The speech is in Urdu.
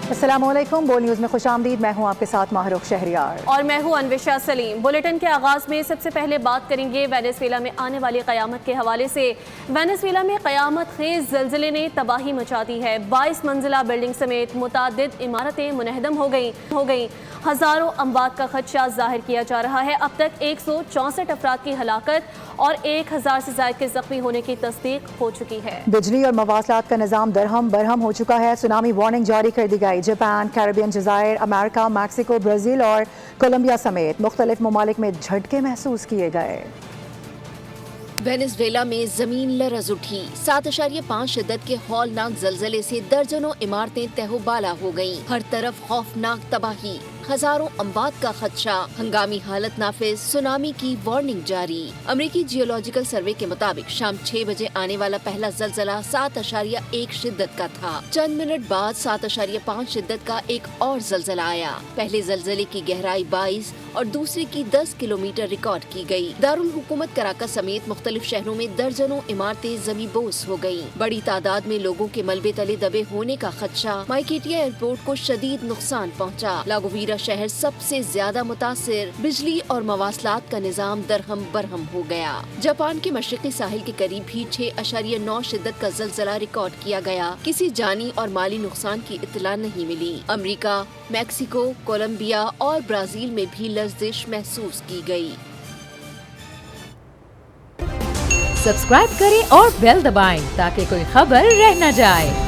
السلام علیکم، بول نیوز میں خوش آمدید۔ میں ہوں آپ کے ساتھ ماہرخ شہریار اور میں ہوں انوشا سلیم۔ بلیٹن کے آغاز میں سب سے پہلے بات کریں گے وینیزویلا میں آنے والی قیامت کے حوالے سے۔ وینیزویلا میں قیامت خیز زلزلے نے تباہی مچا دی ہے۔ 22 منزلہ بلڈنگ سمیت متعدد عمارتیں منہدم ہو گئیں۔ ہزاروں اموات کا خدشہ ظاہر کیا جا رہا ہے۔ اب تک 164 افراد کی ہلاکت اور 1000 سے زائد کے زخمی ہونے کی تصدیق ہو چکی ہے۔ بجلی اور مواصلات کا نظام درہم برہم ہو چکا ہے۔ سونامی وارننگ جاری کر دی گئی۔ جاپان، کیریبین جزائر، امریکہ، میکسیکو، برازیل اور کولمبیا سمیت مختلف ممالک میں جھٹکے محسوس کیے گئے۔ وینیزویلا میں زمین لرز اٹھی۔ 7.5 شدت کے ہولناک زلزلے سے درجنوں عمارتیں تہہ و بالا ہو گئیں۔ ہر طرف خوفناک تباہی، ہزاروں اموات کا خدشہ، ہنگامی حالت نافذ، سونامی کی وارننگ جاری۔ امریکی جیولوجیکل سروے کے مطابق شام 6 بجے آنے والا پہلا زلزلہ 7.1 شدت کا تھا۔ چند منٹ بعد 7.5 شدت کا ایک اور زلزلہ آیا۔ پہلے زلزلے کی گہرائی 22 اور دوسرے کی 10 کلومیٹر ریکارڈ کی گئی۔ دارالحکومت کراکس سمیت مختلف شہروں میں درجنوں عمارتیں زمیں بوس ہو گئیں۔ بڑی تعداد میں لوگوں کے ملبے تلے دبے ہونے کا خدشہ۔ مائکیٹیا ایئرپورٹ کو شدید نقصان پہنچا۔ لاگویرا شہر سب سے زیادہ متاثر۔ بجلی اور مواصلات کا نظام درہم برہم ہو گیا۔ جاپان کے مشرقی ساحل کے قریب بھی 6.9 شدت کا زلزلہ ریکارڈ کیا گیا۔ کسی جانی اور مالی نقصان کی اطلاع نہیں ملی۔ امریکہ، میکسیکو، کولمبیا اور برازیل میں بھی لرزش محسوس کی گئی۔ سبسکرائب کریں اور بیل دبائیں تاکہ کوئی خبر رہ نہ جائے۔